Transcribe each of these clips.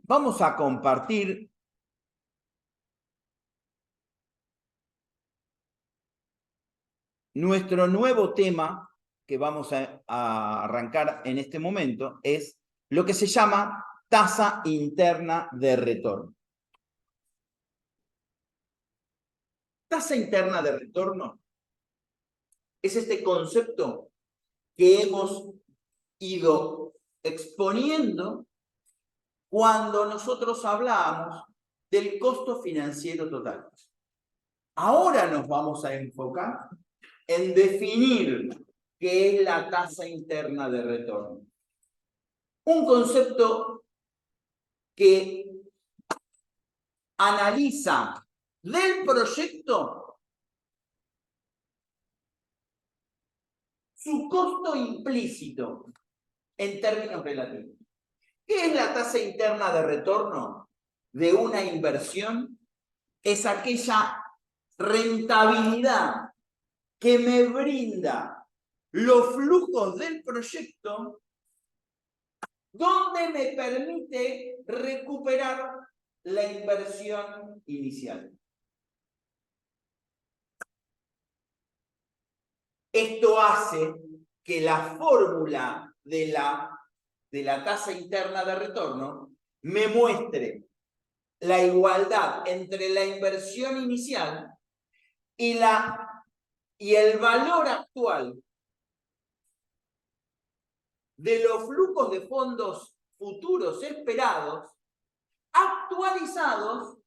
Vamos a compartir nuestro nuevo tema que vamos a arrancar en este momento, es lo que se llama tasa interna de retorno. Tasa interna de retorno es este concepto que hemos ido exponiendo cuando nosotros hablamos del costo financiero total. Ahora nos vamos a enfocar en definir qué es la tasa interna de retorno. Un concepto que analiza del proyecto su costo implícito en términos relativos. ¿Qué es la tasa interna de retorno de una inversión? Es aquella rentabilidad que me brinda los flujos del proyecto donde me permite recuperar la inversión inicial. Esto hace que la fórmula de la tasa interna de retorno me muestre la igualdad entre la inversión inicial y el valor actual de los flujos de fondos futuros esperados, actualizados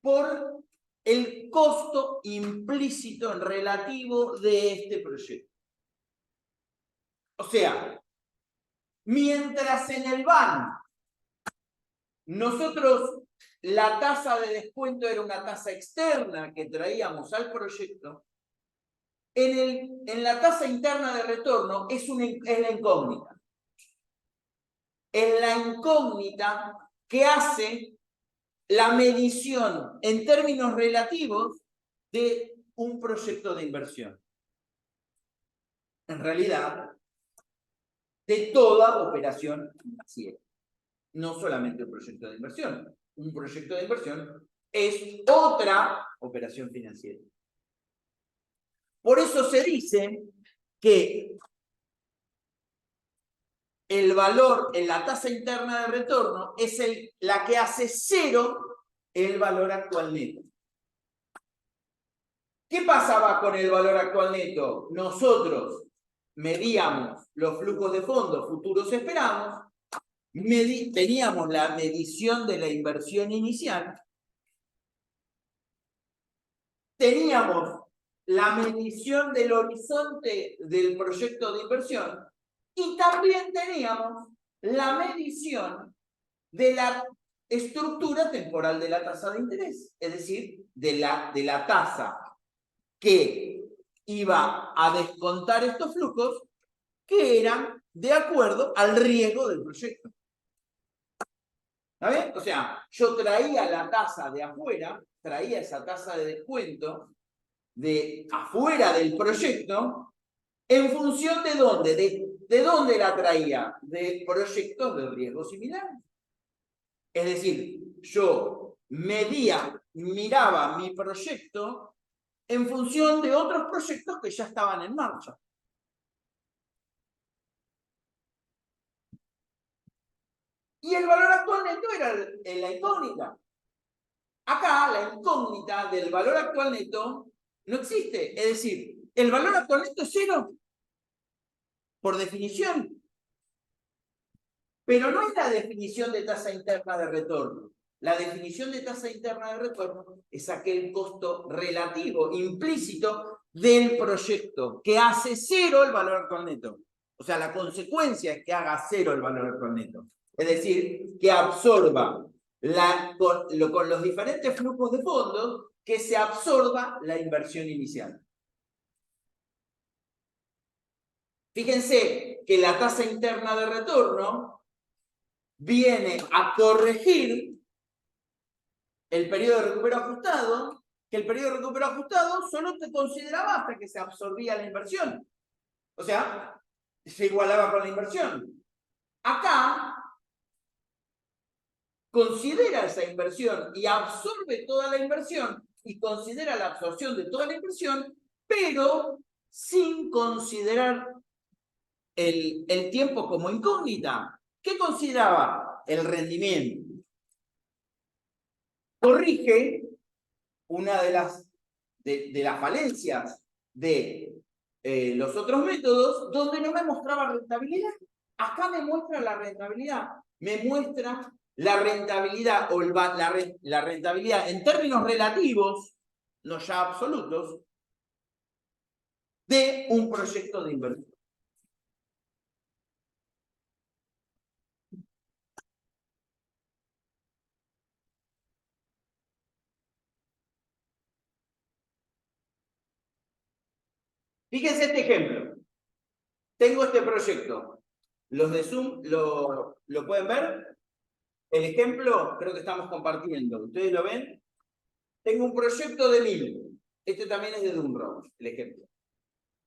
por el costo implícito en relativo de este proyecto. O sea, mientras en el BAN nosotros la tasa de descuento era una tasa externa que traíamos al proyecto, en la tasa interna de retorno es la incógnita. Es la incógnita que hace la medición en términos relativos de un proyecto de inversión. En realidad, de toda operación financiera. No solamente un proyecto de inversión. Un proyecto de inversión es otra operación financiera. Por eso se dice que el valor en la tasa interna de retorno es la que hace cero el valor actual neto. ¿Qué pasaba con el valor actual neto? Nosotros medíamos los flujos de fondos futuros esperados, teníamos la medición de la inversión inicial, teníamos la medición del horizonte del proyecto de inversión y también teníamos la medición de la estructura temporal de la tasa de interés, es decir, de la tasa que iba a descontar estos flujos que eran de acuerdo al riesgo del proyecto. ¿Está bien? O sea, yo traía la tasa de afuera, traía esa tasa de descuento de afuera del proyecto, ¿en función de dónde? ¿De dónde la traía? De proyectos de riesgo similares. Es decir, yo miraba mi proyecto en función de otros proyectos que ya estaban en marcha. Y el valor actual neto era la incógnita. Acá la incógnita del valor actual neto no existe. Es decir, el valor actual neto es cero, por definición. Pero no es la definición de tasa interna de retorno. La definición de tasa interna de retorno es aquel costo relativo, implícito del proyecto, que hace cero el valor actual neto. O sea, la consecuencia es que haga cero el valor actual neto. Es decir, que absorba con los diferentes flujos de fondos, que se absorba la inversión inicial. Fíjense que la tasa interna de retorno viene a corregir el periodo de recupero ajustado, que el periodo de recupero ajustado solo te consideraba hasta que se absorbía la inversión. O sea, se igualaba con la inversión. Acá considera esa inversión y absorbe toda la inversión y considera la absorción de toda la inversión, pero sin considerar el tiempo como incógnita. ¿Qué consideraba? El rendimiento. Corrige una de las falencias de los otros métodos, donde no me mostraba rentabilidad. Acá me muestra la rentabilidad. Me muestra la rentabilidad o la rentabilidad en términos relativos, no ya absolutos, de un proyecto de inversión. Fíjense este ejemplo. Tengo este proyecto. Los de Zoom lo pueden ver. El ejemplo creo que estamos compartiendo. ¿Ustedes lo ven? Tengo un proyecto de 1000. Este también es de Dunrow, el ejemplo.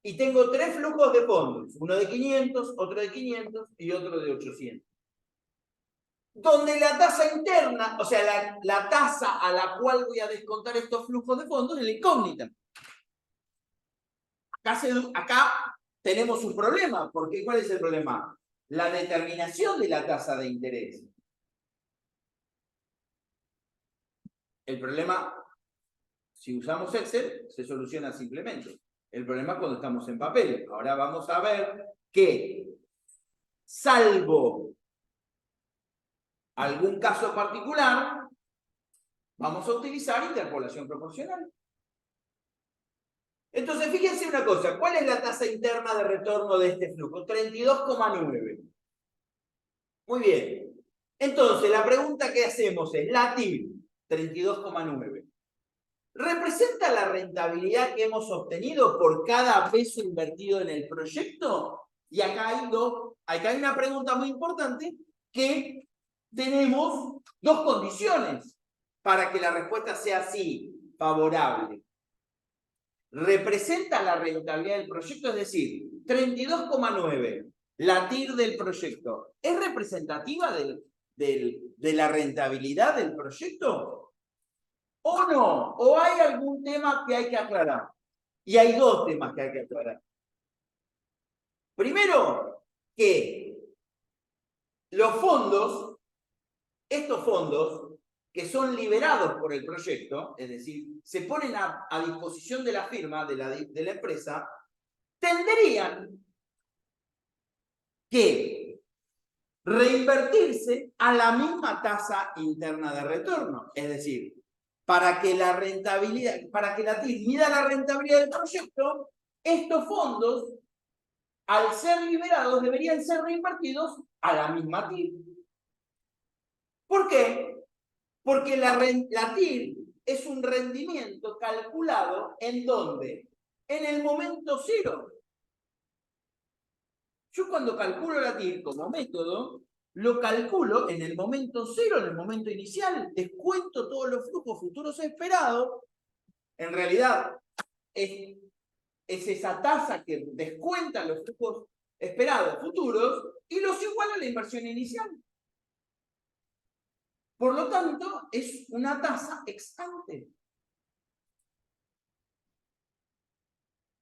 Y tengo 3 flujos de fondos. Uno de 500, otro de 500 y otro de 800. Donde la tasa interna, o sea, la tasa a la cual voy a descontar estos flujos de fondos es la incógnita. Acá tenemos un problema, porque ¿cuál es el problema? La determinación de la tasa de interés. El problema, si usamos Excel, se soluciona simplemente. El problema es cuando estamos en papel. Ahora vamos a ver que, salvo algún caso particular, vamos a utilizar interpolación proporcional. Entonces, fíjense una cosa, ¿cuál es la tasa interna de retorno de este flujo? 32,9. Muy bien. Entonces, la pregunta que hacemos es, la TIR, 32,9. ¿Representa la rentabilidad que hemos obtenido por cada peso invertido en el proyecto? Y acá hay una pregunta muy importante, que tenemos 2 condiciones para que la respuesta sea así, favorable. Representa la rentabilidad del proyecto, es decir, 32,9, la TIR del proyecto, ¿es representativa de la rentabilidad del proyecto? ¿O no? ¿O hay algún tema que hay que aclarar? Y hay 2 temas que hay que aclarar. Primero, que los fondos, estos fondos, que son liberados por el proyecto, es decir, se ponen a disposición de la firma, de la empresa, tendrían que reinvertirse a la misma tasa interna de retorno. Es decir, para que la TIR mida la rentabilidad del proyecto, estos fondos, al ser liberados, deberían ser reinvertidos a la misma TIR. ¿Por qué? Porque la TIR es un rendimiento calculado ¿en dónde? En el momento cero. Yo cuando calculo la TIR como método, lo calculo en el momento cero, en el momento inicial, descuento todos los flujos futuros esperados. En realidad, es esa tasa que descuenta los flujos esperados futuros y los iguala a la inversión inicial. Por lo tanto, es una tasa ex ante.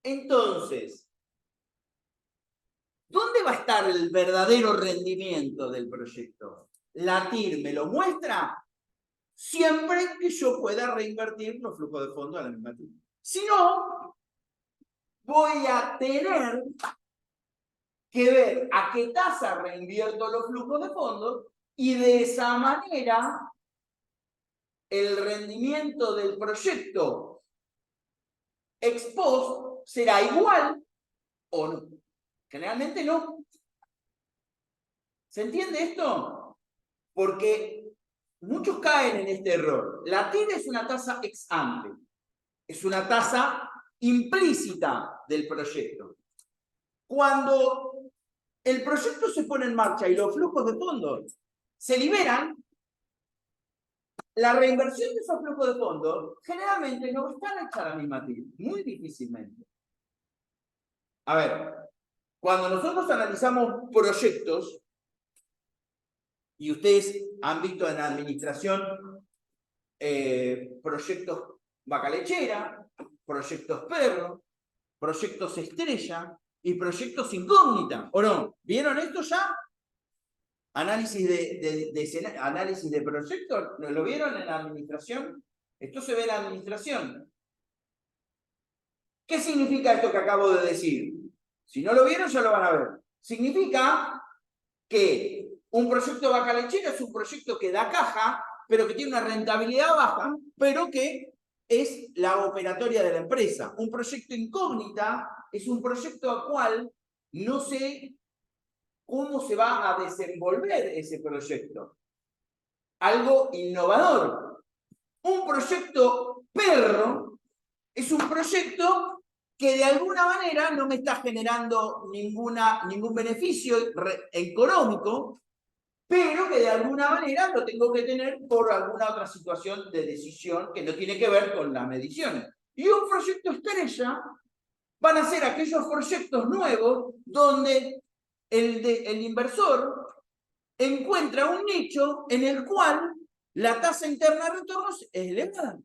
Entonces, ¿dónde va a estar el verdadero rendimiento del proyecto? La TIR me lo muestra siempre que yo pueda reinvertir los flujos de fondos a la misma TIR. Si no, voy a tener que ver a qué tasa reinvierto los flujos de fondos y de esa manera el rendimiento del proyecto ex post será igual o no. Generalmente no. ¿Se entiende esto? Porque muchos caen en este error. La TIR es una tasa ex ante. Es una tasa implícita del proyecto. Cuando el proyecto se pone en marcha y los flujos de fondos se liberan, la reinversión de esos flujos de fondos generalmente no están hechas a la misma TIR, muy difícilmente. A ver, cuando nosotros analizamos proyectos, Y ustedes han visto en la administración proyectos vaca lechera, proyectos perro, proyectos estrella y proyectos incógnita, ¿o no? ¿Vieron esto ya? Análisis análisis de proyectos, ¿lo vieron en la administración? Esto se ve en la administración. ¿Qué significa esto que acabo de decir? Si no lo vieron, ya lo van a ver. Significa que un proyecto vaca lechera es un proyecto que da caja, pero que tiene una rentabilidad baja, pero que es la operatoria de la empresa. Un proyecto incógnita es un proyecto al cual no sé cómo se va a desenvolver ese proyecto. Algo innovador. Un proyecto perro es un proyecto que de alguna manera no me está generando ningún beneficio económico, pero que de alguna manera lo tengo que tener por alguna otra situación de decisión que no tiene que ver con las mediciones. Y un proyecto estrella van a ser aquellos proyectos nuevos donde el inversor encuentra un nicho en el cual la tasa interna de retornos es elevada.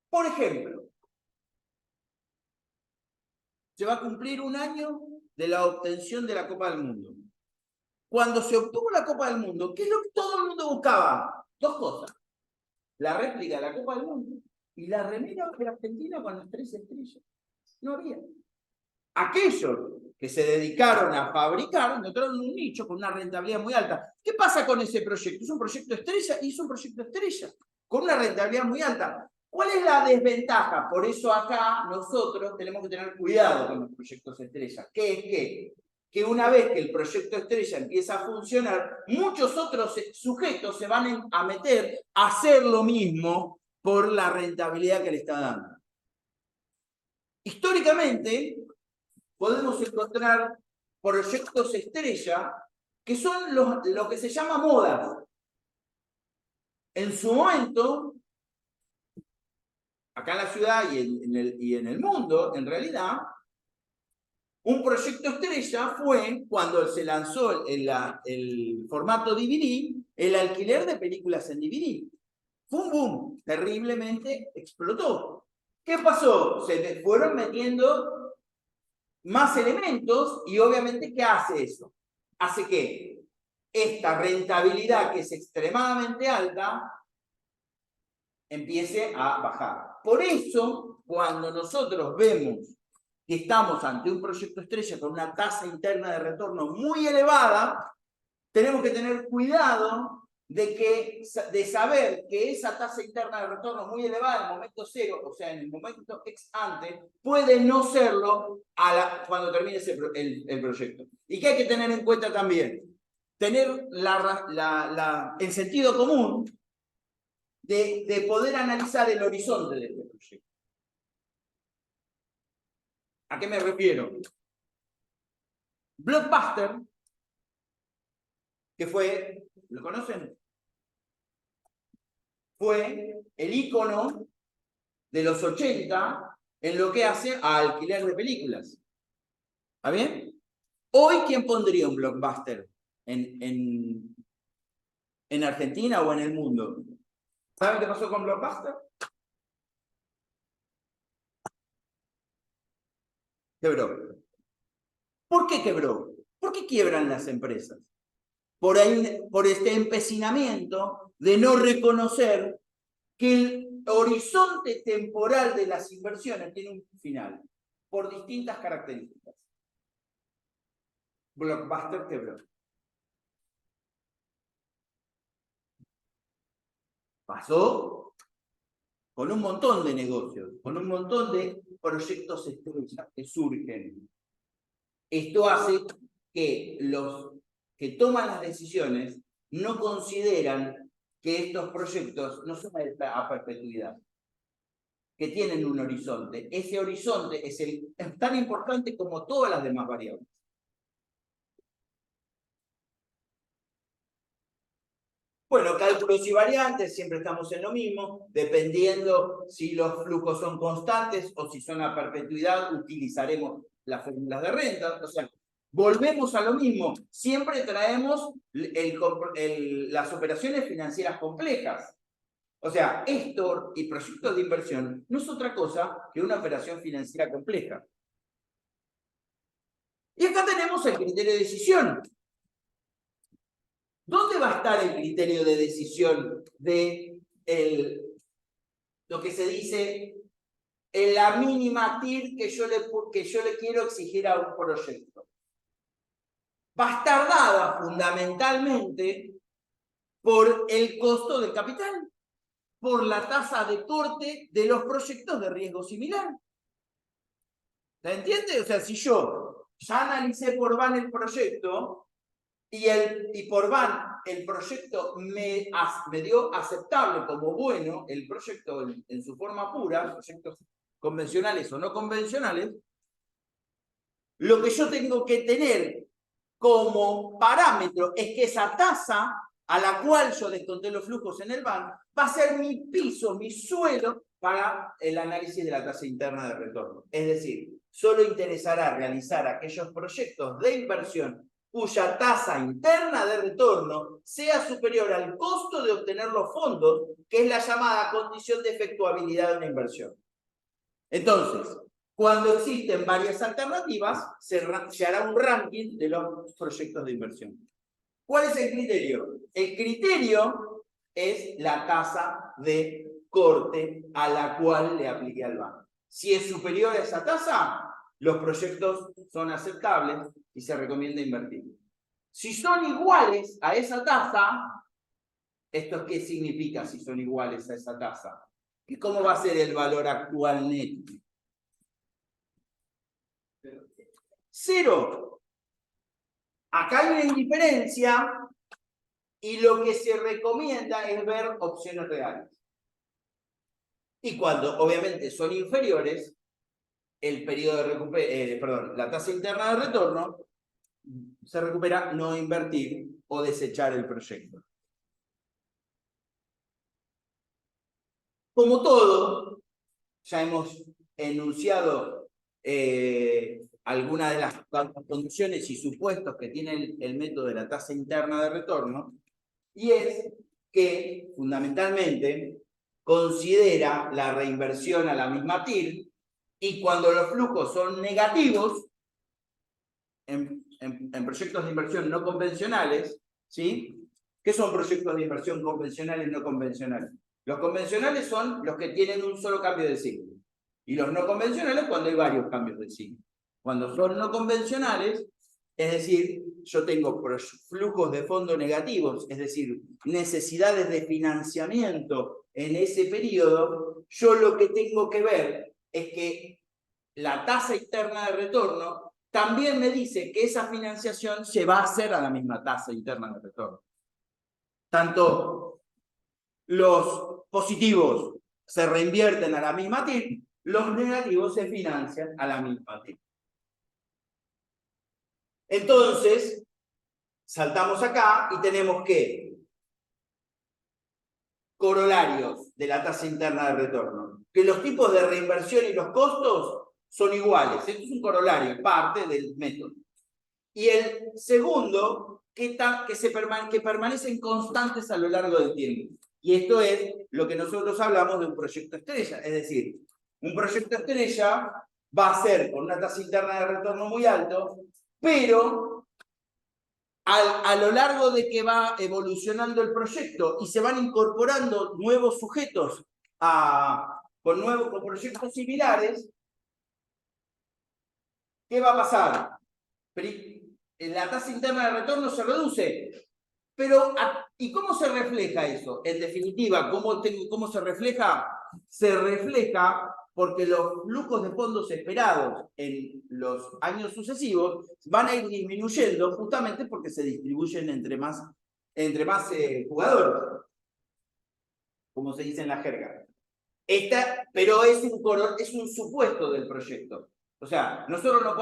Por ejemplo, se va a cumplir un año de la obtención de la Copa del Mundo. Cuando se obtuvo la Copa del Mundo, ¿qué es lo que todo el mundo buscaba? Dos cosas. La réplica de la Copa del Mundo y la remera de la Argentina con las 3 estrellas. No había. Aquellos que se dedicaron a fabricar encontraron un nicho con una rentabilidad muy alta. ¿Qué pasa con ese proyecto? Es un proyecto estrella y es un proyecto estrella con una rentabilidad muy alta. ¿Cuál es la desventaja? Por eso acá nosotros tenemos que tener cuidado con los proyectos estrella. ¿Qué es? Que una vez que el proyecto estrella empieza a funcionar, muchos otros sujetos se van a meter a hacer lo mismo por la rentabilidad que le está dando. Históricamente, podemos encontrar proyectos estrella que son lo que se llama modas. En su momento, acá en la ciudad y en el mundo, en realidad, un proyecto estrella fue cuando se lanzó el formato DVD, el alquiler de películas en DVD. Fue un boom, terriblemente explotó. ¿Qué pasó? Se fueron metiendo más elementos y obviamente, ¿qué hace eso? Hace que esta rentabilidad, que es extremadamente alta, empiece a bajar. Por eso, cuando nosotros vemos que estamos ante un proyecto estrella con una tasa interna de retorno muy elevada, tenemos que tener cuidado de saber que esa tasa interna de retorno muy elevada en el momento cero, o sea, en el momento ex ante, puede no serlo cuando termine el proyecto. Y que hay que tener en cuenta también, tener el sentido común de poder analizar el horizonte de este proyecto. ¿A qué me refiero? Blockbuster, que fue, ¿lo conocen? Fue el ícono de los 80 en lo que hace a alquiler de películas. ¿Está bien? Hoy, ¿quién pondría un Blockbuster en Argentina o en el mundo? ¿Saben qué pasó con Blockbuster? Quebró. ¿Por qué quebró? ¿Por qué quiebran las empresas? Por este empecinamiento de no reconocer que el horizonte temporal de las inversiones tiene un final, por distintas características. Blockbuster quebró. Pasó con un montón de negocios, con un montón de proyectos estrellas que surgen. Esto hace que los que toman las decisiones no consideran que estos proyectos no son a perpetuidad, que tienen un horizonte. Ese horizonte es tan importante como todas las demás variables. Bueno, cálculos y variantes, siempre estamos en lo mismo, dependiendo si los flujos son constantes o si son a perpetuidad, utilizaremos las fórmulas de renta. O sea, volvemos a lo mismo, siempre traemos las operaciones financieras complejas. O sea, esto y proyectos de inversión no es otra cosa que una operación financiera compleja. Y acá tenemos el criterio de decisión. ¿Dónde va a estar el criterio de decisión de lo que se dice en la mínima TIR que yo le quiero exigir a un proyecto? Va a estar dada fundamentalmente por el costo del capital, por la tasa de corte de los proyectos de riesgo similar. ¿Se entiende? O sea, si yo ya analicé por VAN el proyecto y por VAN el proyecto me dio aceptable como bueno, el proyecto en su forma pura, proyectos convencionales o no convencionales, lo que yo tengo que tener como parámetro es que esa tasa a la cual yo desconté los flujos en el VAN va a ser mi piso, mi suelo para el análisis de la tasa interna de retorno. Es decir, solo interesará realizar aquellos proyectos de inversión cuya tasa interna de retorno sea superior al costo de obtener los fondos, que es la llamada condición de efectuabilidad de una inversión. Entonces, cuando existen varias alternativas, se hará un ranking de los proyectos de inversión. ¿Cuál es el criterio? El criterio es la tasa de corte a la cual le aplique al banco. Si es superior a esa tasa, los proyectos son aceptables y se recomienda invertir. Si son iguales a esa tasa, ¿esto qué significa si son iguales a esa tasa? ¿Y cómo va a ser el valor actual neto? 0. Acá hay una indiferencia y lo que se recomienda es ver opciones reales. Y cuando obviamente son inferiores, el periodo de la tasa interna de retorno se recupera no invertir o desechar el proyecto. Como todo, ya hemos enunciado algunas de las condiciones y supuestos que tiene el método de la tasa interna de retorno, y es que fundamentalmente considera la reinversión a la misma TIR, y cuando los flujos son negativos en proyectos de inversión no convencionales, ¿sí? ¿Qué son proyectos de inversión convencionales y no convencionales? Los convencionales son los que tienen un solo cambio de signo. Y los no convencionales cuando hay varios cambios de signo. Cuando son no convencionales, es decir, yo tengo flujos de fondo negativos, es decir, necesidades de financiamiento en ese periodo, yo lo que tengo que ver es que la tasa interna de retorno también me dice que esa financiación se va a hacer a la misma tasa interna de retorno. Tanto los positivos se reinvierten a la misma TIR, los negativos se financian a la misma TIR. Entonces, saltamos acá y tenemos que corolarios de la tasa interna de retorno. Que los tipos de reinversión y los costos son iguales. Esto es un corolario, parte del método. Y el segundo, que permanecen constantes a lo largo del tiempo. Y esto es lo que nosotros hablamos de un proyecto estrella. Es decir, un proyecto estrella va a ser con una tasa interna de retorno muy alto, pero a lo largo de que va evolucionando el proyecto y se van incorporando nuevos sujetos con proyectos similares, ¿qué va a pasar? La tasa interna de retorno se reduce. Pero, ¿y cómo se refleja eso? En definitiva, ¿cómo se refleja? Se refleja porque los flujos de fondos esperados en los años sucesivos van a ir disminuyendo justamente porque se distribuyen entre más jugadores, como se dice en la jerga. Pero es un supuesto del proyecto. O sea, nosotros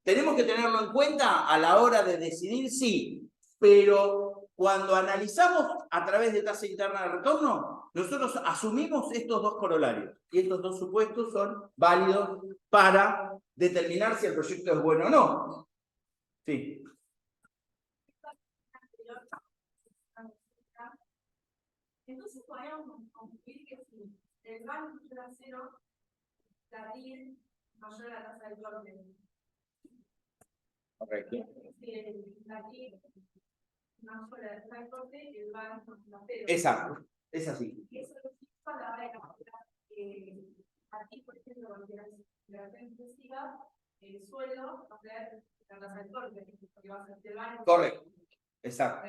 tenemos que tenerlo en cuenta a la hora de decidir sí, pero cuando analizamos a través de tasa interna de retorno, nosotros asumimos estos dos corolarios. Y estos dos supuestos son válidos para determinar si el proyecto es bueno o no. Sí. Entonces podríamos concluir que si el bar mayor a 0, la TIR mayor a la tasa de corte. Correcto. Si la TIR mayor a la tasa de corte, el bar mayor a 0. Exacto, es así. Y eso es lo que a la hora de calcular aquí, por ejemplo, cuando la operación intensiva, el suelo va a ser la tasa de corte, porque va a ser el bar. Correcto, exacto.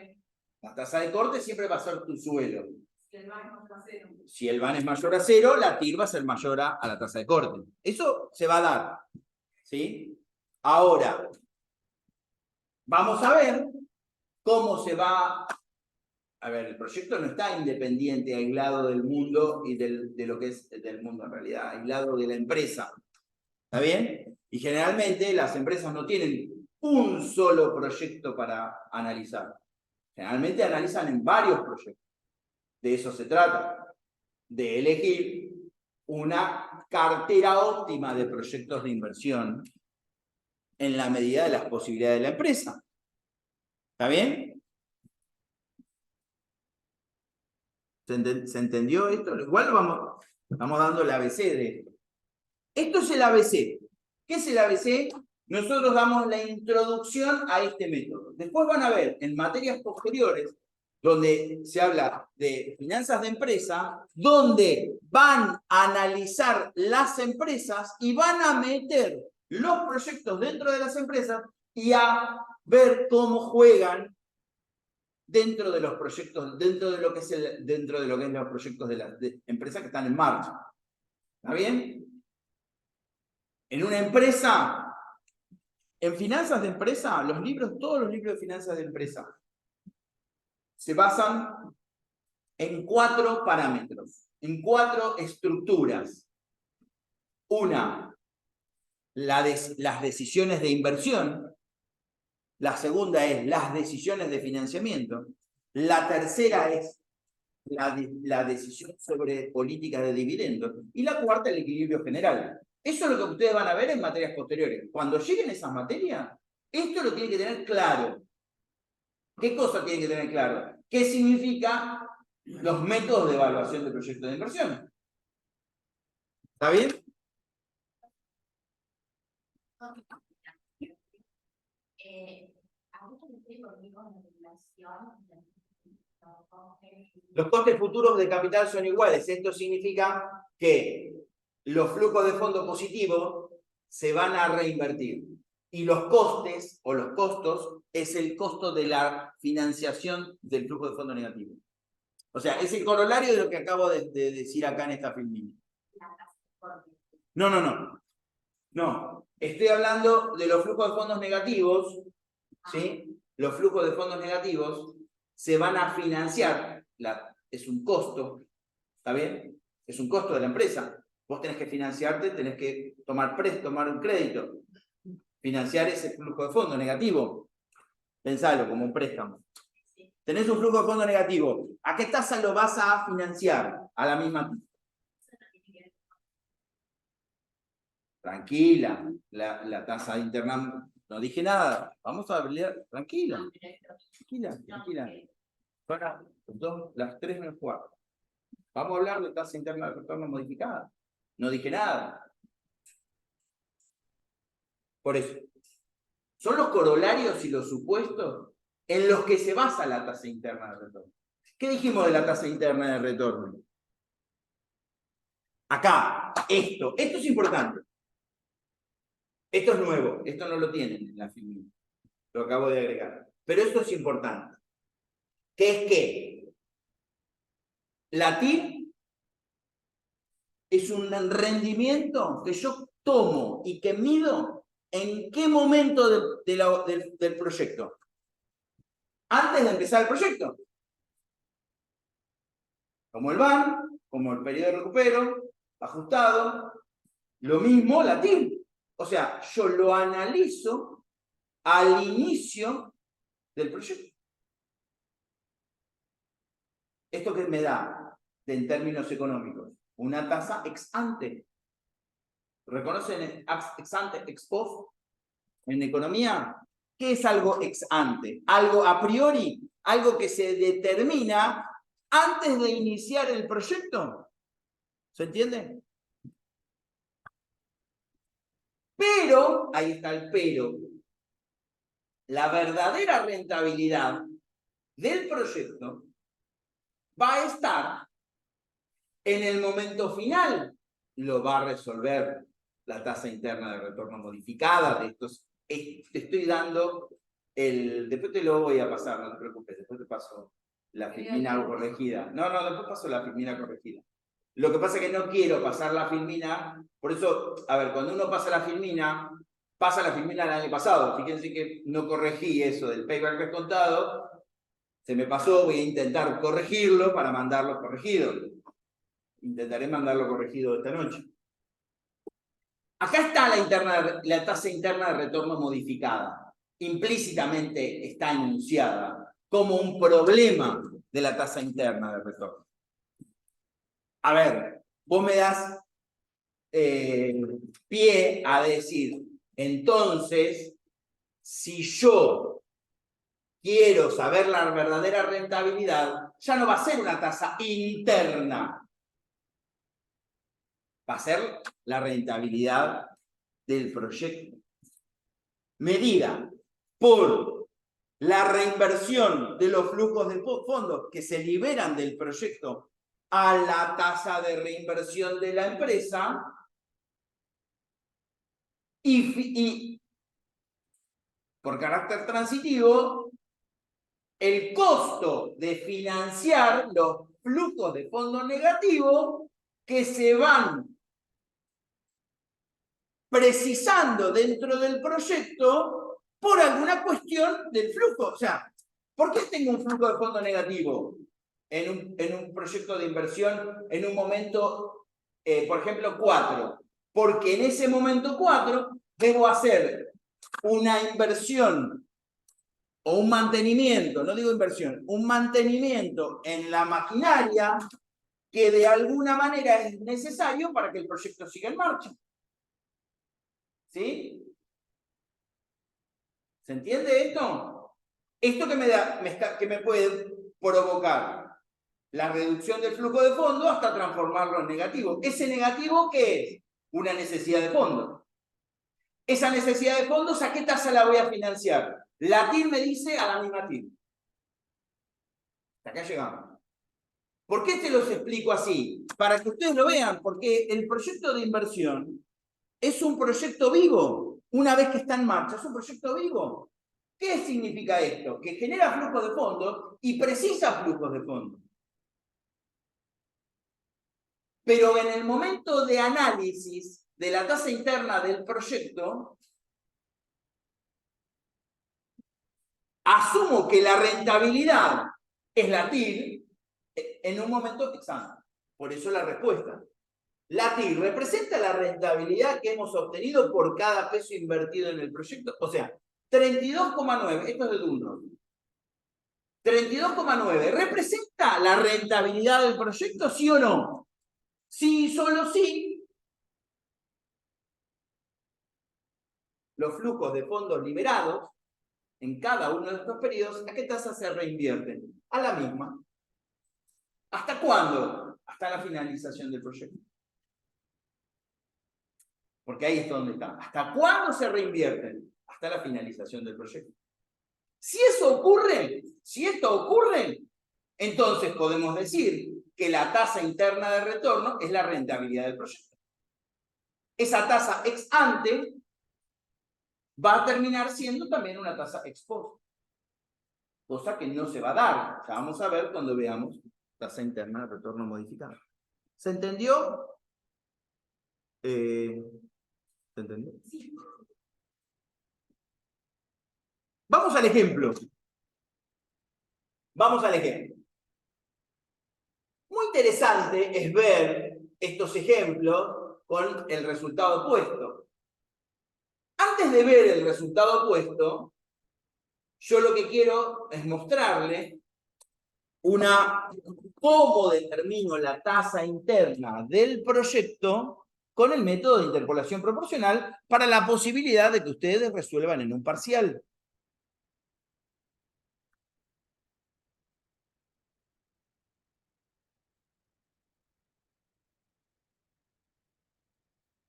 La tasa de corte siempre va a ser tu suelo. Si el bar es mayor a 0. Si el VAN es mayor a 0, la TIR va a ser mayor a la tasa de corte. Eso se va a dar. ¿Sí? Ahora, vamos a ver cómo se va. A ver, el proyecto no está independiente, aislado del mundo y de lo que es del mundo en realidad, aislado de la empresa. ¿Está bien? Y generalmente las empresas no tienen un solo proyecto para analizar. Generalmente analizan en varios proyectos. De eso se trata, de elegir una cartera óptima de proyectos de inversión en la medida de las posibilidades de la empresa. ¿Está bien? ¿Se entendió esto? Igual vamos dando el ABC de esto. Esto es el ABC. ¿Qué es el ABC? Nosotros damos la introducción a este método. Después van a ver en materias posteriores, donde se habla de finanzas de empresa, donde van a analizar las empresas y van a meter los proyectos dentro de las empresas y a ver cómo juegan dentro de los proyectos, dentro de lo que es los proyectos de las empresas que están en marcha. ¿Está bien? En una empresa, en finanzas de empresa, todos los libros de finanzas de empresa se basan en 4 parámetros, en 4 estructuras. Una, las decisiones de inversión. La segunda es las decisiones de financiamiento. La tercera es la decisión sobre políticas de dividendos. Y la cuarta, el equilibrio general. Eso es lo que ustedes van a ver en materias posteriores. Cuando lleguen esas materias, esto lo tienen que tener claro. ¿Qué cosa tienen que tener claro? ¿Qué significa los métodos de evaluación de proyectos de inversión? ¿Está bien? Los costes futuros de capital son iguales. Esto significa que los flujos de fondo positivos se van a reinvertir. Y los costes o los costos es el costo de la financiación del flujo de fondo negativo. O sea, es el corolario de lo que acabo de decir acá en esta filmina. No. Estoy hablando de los flujos de fondos negativos, ¿sí? Los flujos de fondos negativos se van a financiar. Es un costo, ¿está bien? Es un costo de la empresa. Vos tenés que financiarte, tenés que tomar un crédito. Financiar ese flujo de fondo negativo. Pensalo como un préstamo. Tenés un flujo de fondo negativo. ¿A qué tasa lo vas a financiar? A la misma. Tranquila, la tasa interna, no dije nada. Vamos a hablar, tranquila. Son las 3 menos 4. Vamos a hablar de tasa interna de retorno modificada. No dije nada. Por eso, son los corolarios y los supuestos en los que se basa la tasa interna de retorno. ¿Qué dijimos de la tasa interna de retorno? Acá, esto es importante. Esto es nuevo, esto no lo tienen en la filmina. Lo acabo de agregar. Pero esto es importante. ¿Qué es qué? La TIR es un rendimiento que yo tomo y que mido en qué momento del proyecto. Antes de empezar el proyecto. Como el VAN, como el periodo de recupero, ajustado. Lo mismo la TIR. O sea, yo lo analizo al inicio del proyecto. ¿Esto qué me da en términos económicos? Una tasa ex ante. ¿Reconocen ex ante, ex post? En economía, ¿qué es algo ex ante? Algo a priori, algo que se determina antes de iniciar el proyecto. ¿Se entiende? Pero, ahí está el pero, la verdadera rentabilidad del proyecto va a estar en el momento final. Lo va a resolver la tasa interna de retorno modificada. De estos, te estoy dando el... Después te lo voy a pasar, no te preocupes, después te paso la filmina corregida. No, después paso la filmina corregida. Lo que pasa es que no quiero pasar la filmina, por eso, a ver, cuando uno pasa la filmina el año pasado. Fíjense que no corregí eso del payback descontado, se me pasó, voy a intentar corregirlo para mandarlo corregido. Intentaré mandarlo corregido esta noche. Acá está la tasa interna de retorno modificada. Implícitamente está enunciada como un problema de la tasa interna de retorno. A ver, vos me das pie a decir, entonces, si yo quiero saber la verdadera rentabilidad, ya no va a ser una tasa interna, va a ser la rentabilidad del proyecto, medida por la reinversión de los flujos de fondos que se liberan del proyecto a la tasa de reinversión de la empresa y por carácter transitivo, el costo de financiar los flujos de fondos negativos que se van precisando dentro del proyecto por alguna cuestión del flujo. O sea, ¿por qué tengo un flujo de fondo negativo en un proyecto de inversión en un momento, por ejemplo, 4? Porque en ese momento 4 debo hacer una inversión o un mantenimiento, no digo inversión, un mantenimiento en la maquinaria que de alguna manera es necesario para que el proyecto siga en marcha. ¿Sí? ¿Se entiende esto? Esto que me puede provocar la reducción del flujo de fondo hasta transformarlo en negativo. ¿Ese negativo qué es? Una necesidad de fondo. Esa necesidad de fondos, ¿a qué tasa la voy a financiar? La TIR me dice a la misma TIR. Hasta acá llegamos. ¿Por qué te los explico así? Para que ustedes lo vean, porque el proyecto de inversión es un proyecto vivo. Una vez que está en marcha, es un proyecto vivo. ¿Qué significa esto? Que genera flujos de fondos y precisa flujos de fondos. Pero en el momento de análisis de la tasa interna del proyecto, asumo que la rentabilidad es la TIR en un momento exacto. Por eso la respuesta. La TIR representa la rentabilidad que hemos obtenido por cada peso invertido en el proyecto. O sea, 32,9, esto es de Dunlop. 32,9, ¿representa la rentabilidad del proyecto, sí o no? Sí, solo sí. Los flujos de fondos liberados en cada uno de estos periodos, ¿a qué tasa se reinvierten? A la misma. ¿Hasta cuándo? Hasta la finalización del proyecto. Porque ahí está donde está. ¿Hasta cuándo se reinvierten? Hasta la finalización del proyecto. Si eso ocurre, si esto ocurre, entonces podemos decir que la tasa interna de retorno es la rentabilidad del proyecto. Esa tasa ex ante va a terminar siendo también una tasa ex post. Cosa que no se va a dar. Ya vamos a ver cuando veamos tasa interna de retorno modificada. ¿Se entendió? ¿Se entendió? Sí. Vamos al ejemplo. Vamos al ejemplo. Muy interesante es ver estos ejemplos con el resultado opuesto. Antes de ver el resultado opuesto, yo lo que quiero es mostrarle una cómo determino la tasa interna del proyecto con el método de interpolación proporcional para la posibilidad de que ustedes resuelvan en un parcial.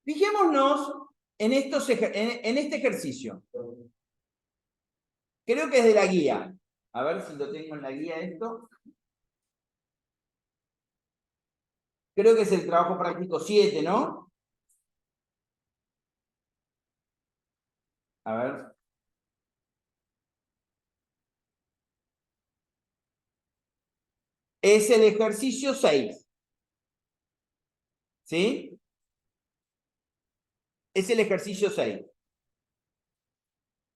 Fijémonos en este ejercicio. Creo que es de la guía. A ver si lo tengo en la guía esto. Creo que es el trabajo práctico 7, ¿no? A ver. Es el ejercicio 6. ¿Sí? Es el ejercicio 6.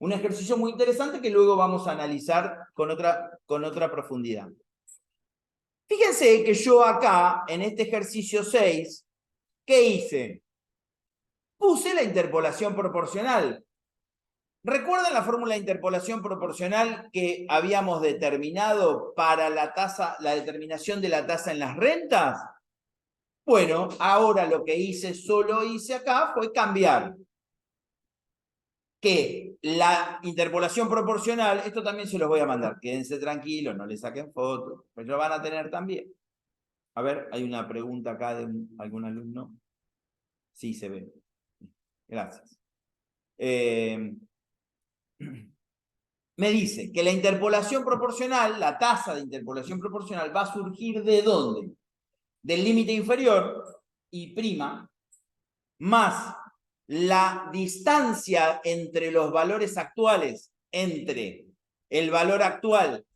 Un ejercicio muy interesante que luego vamos a analizar con otra profundidad. Fíjense que yo acá, en este ejercicio 6, ¿qué hice? Puse la interpolación proporcional. ¿Recuerdan la fórmula de interpolación proporcional que habíamos determinado para la determinación de la tasa en las rentas? Bueno, ahora lo que solo hice acá fue cambiar que la interpolación proporcional, esto también se los voy a mandar, quédense tranquilos, no le saquen fotos, pero lo van a tener también. A ver, hay una pregunta acá de algún alumno. Sí, se ve. Gracias. Me dice que la interpolación proporcional, la tasa de interpolación proporcional, va a surgir ¿de dónde? Del límite inferior, y prima, más la distancia entre los valores actuales, entre el valor actual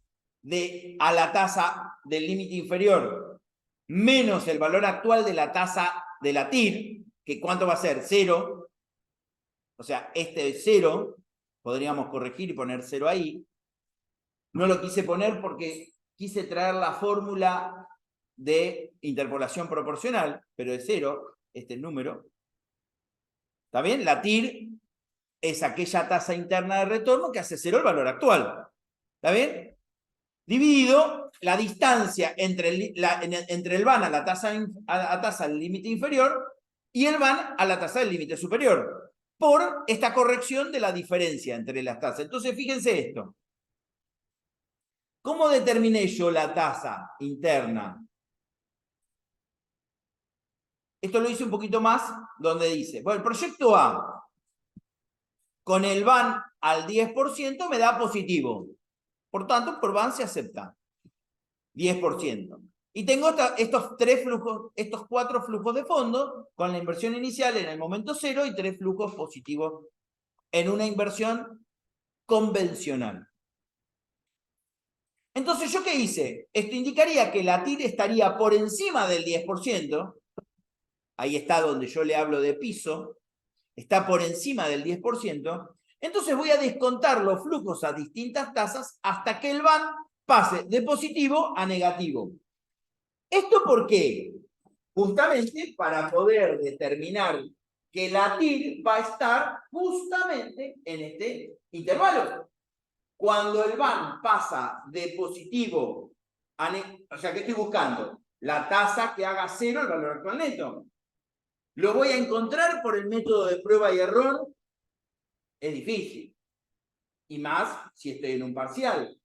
a la tasa del límite inferior, menos el valor actual de la tasa de la TIR, que ¿cuánto va a ser? 0. O sea, este es 0. Podríamos corregir y poner 0 ahí. No lo quise poner porque quise traer la fórmula de interpolación proporcional, pero es 0, este número. ¿Está bien? La TIR es aquella tasa interna de retorno que hace 0 el valor actual. ¿Está bien? Dividido la distancia entre el van a la tasa del límite inferior y el van a la tasa del límite superior, por esta corrección de la diferencia entre las tasas. Entonces, fíjense esto. ¿Cómo determiné yo la tasa interna? Esto lo hice un poquito más, donde dice, bueno, el proyecto A, con el van al 10% me da positivo. Por tanto, por van se acepta. 10%. Y tengo estos 4 flujos de fondo, con la inversión inicial en el momento 0 y 3 flujos positivos en una inversión convencional. Entonces, ¿yo qué hice? Esto indicaría que la TIR estaría por encima del 10%. Ahí está donde yo le hablo de piso. Está por encima del 10%. Entonces voy a descontar los flujos a distintas tasas hasta que el van pase de positivo a negativo. ¿Esto por qué? Justamente para poder determinar que la TIR va a estar justamente en este intervalo. Cuando el van pasa de positivo a negativo, o sea, ¿qué estoy buscando? La tasa que haga 0 el valor actual neto. ¿Lo voy a encontrar por el método de prueba y error? Es difícil. Y más si estoy en un parcial.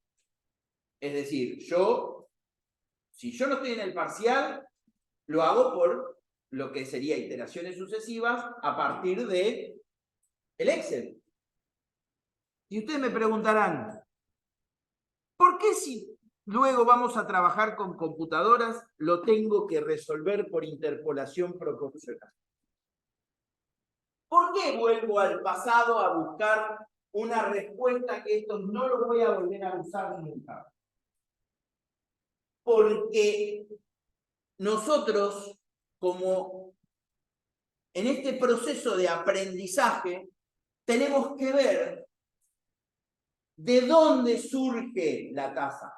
Es decir, si yo no estoy en el parcial, lo hago por lo que sería iteraciones sucesivas a partir de el Excel. Y ustedes me preguntarán, ¿por qué si luego vamos a trabajar con computadoras lo tengo que resolver por interpolación proporcional? ¿Por qué vuelvo al pasado a buscar una respuesta que esto no lo voy a volver a usar nunca? Porque nosotros, como en este proceso de aprendizaje, tenemos que ver de dónde surge la tasa,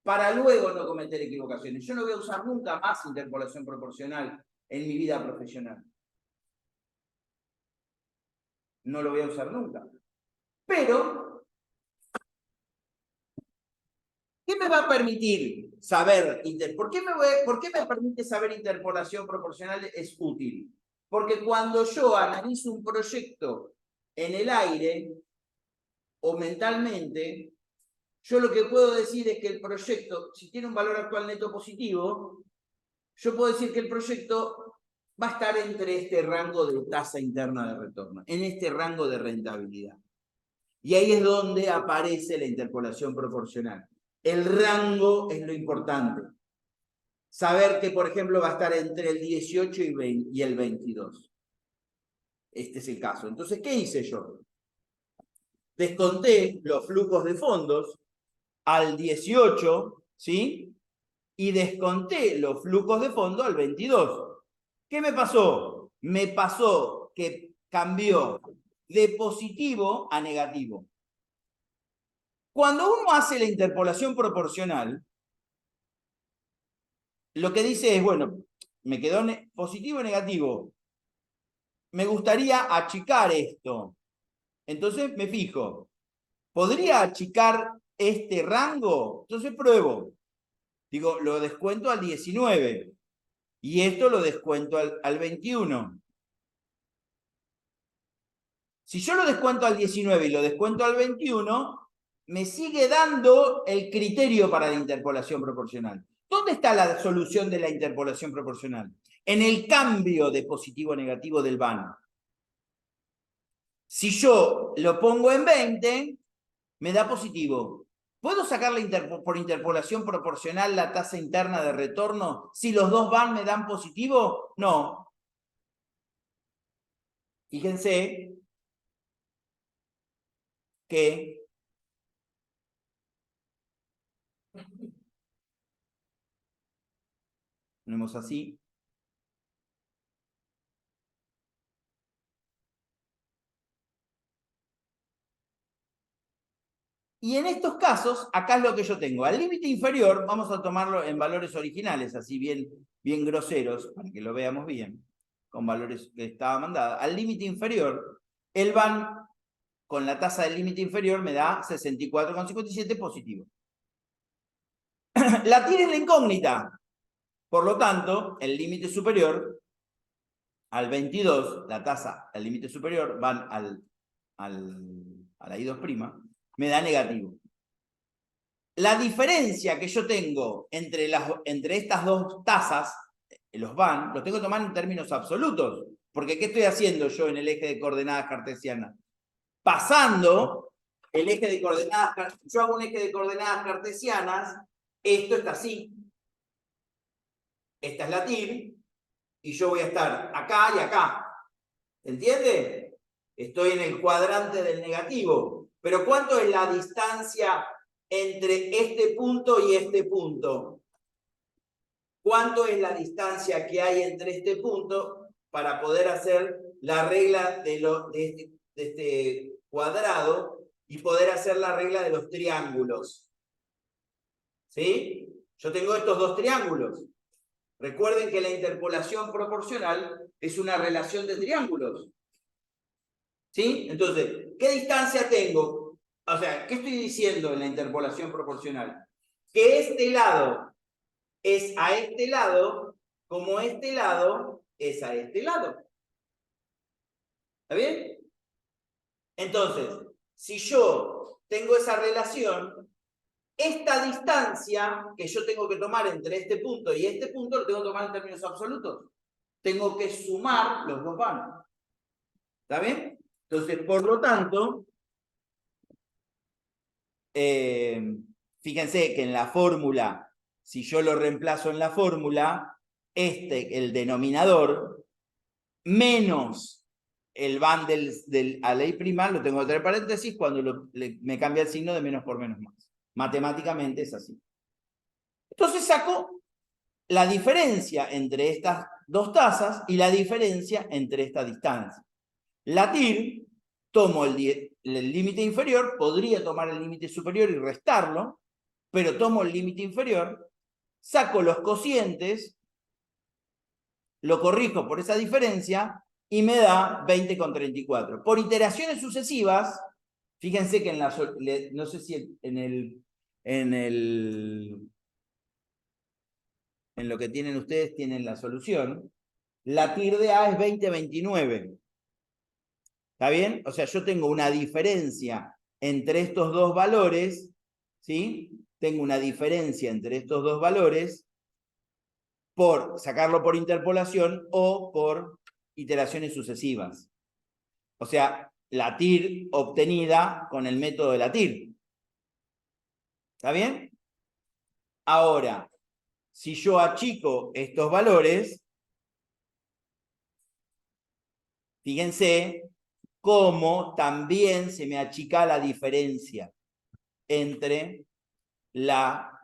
para luego no cometer equivocaciones. Yo no voy a usar nunca más interpolación proporcional en mi vida profesional. No lo voy a usar nunca. Pero, ¿qué me va a permitir saber, ¿por qué me permite saber interpolación proporcional? Es útil. Porque cuando yo analizo un proyecto en el aire o mentalmente, yo lo que puedo decir es que el proyecto, si tiene un valor actual neto positivo, yo puedo decir que el proyecto va a estar entre este rango de tasa interna de retorno, en este rango de rentabilidad. Y ahí es donde aparece la interpolación proporcional. El rango es lo importante. Saber que, por ejemplo, va a estar entre el 18 y el 22. Este es el caso. Entonces, ¿qué hice yo? Desconté los flujos de fondos al 18, ¿sí? Y desconté los flujos de fondo al 22. ¿Qué me pasó? Me pasó que cambió de positivo a negativo. Cuando uno hace la interpolación proporcional, lo que dice es, bueno, me quedó positivo o negativo. Me gustaría achicar esto. Entonces me fijo, ¿podría achicar este rango? Entonces pruebo. Digo, lo descuento al 19. Y esto lo descuento al 21. Si yo lo descuento al 19 y lo descuento al 21, me sigue dando el criterio para la interpolación proporcional. ¿Dónde está la solución de la interpolación proporcional? En el cambio de positivo a negativo del van. Si yo lo pongo en 20, me da positivo. ¿Puedo sacar por interpolación proporcional la tasa interna de retorno si los dos van me dan positivo? No. Fíjense que ponemos así. Y en estos casos, acá es lo que yo tengo. Al límite inferior, vamos a tomarlo en valores originales, así bien groseros, para que lo veamos bien, con valores que estaba mandada. Al límite inferior, el van con la tasa del límite inferior me da 64,57 positivo. La TIR es la incógnita. Por lo tanto, el límite superior, al 22, la tasa al límite superior van a la I2', me da negativo. La diferencia que yo tengo entre estas dos tasas, los van, los tengo que tomar en términos absolutos. Porque ¿qué estoy haciendo yo en el eje de coordenadas cartesianas? Pasando el eje de coordenadas, yo hago un eje de coordenadas cartesianas, esto está así. Esta es la TIR, y yo voy a estar acá y acá. ¿Entiende? Estoy en el cuadrante del negativo. Pero ¿cuánto es la distancia entre este punto y este punto? ¿Cuánto es la distancia que hay entre este punto para poder hacer la regla de este cuadrado y poder hacer la regla de los triángulos? ¿Sí? Yo tengo estos dos triángulos. Recuerden que la interpolación proporcional es una relación de triángulos. ¿Sí? Entonces, ¿qué distancia tengo? O sea, ¿qué estoy diciendo en la interpolación proporcional? Que este lado es a este lado, como este lado es a este lado. ¿Está bien? Entonces, si yo tengo esa relación, esta distancia que yo tengo que tomar entre este punto y este punto, lo tengo que tomar en términos absolutos. Tengo que sumar los dos vanos. ¿Está bien? Entonces, por lo tanto, fíjense que en la fórmula, si yo lo reemplazo en la fórmula, el denominador, menos el van a la I', lo tengo entre paréntesis cuando me cambia el signo de menos por menos más. Matemáticamente es así. Entonces saco la diferencia entre estas dos tasas y la diferencia entre esta distancia. La TIR, tomo el límite inferior, podría tomar el límite superior y restarlo, pero tomo el límite inferior, saco los cocientes, lo corrijo por esa diferencia y me da 20,34. Por iteraciones sucesivas, fíjense que no sé si en el en lo que tienen ustedes, tienen la solución. La TIR de A es 2029. ¿Está bien? O sea, yo tengo una diferencia entre estos dos valores, ¿sí? Tengo una diferencia entre estos dos valores por sacarlo por interpolación o por iteraciones sucesivas. O sea, la TIR obtenida con el método de la TIR. ¿Está bien? Ahora, si yo achico estos valores, fíjense cómo también se me achica la diferencia entre la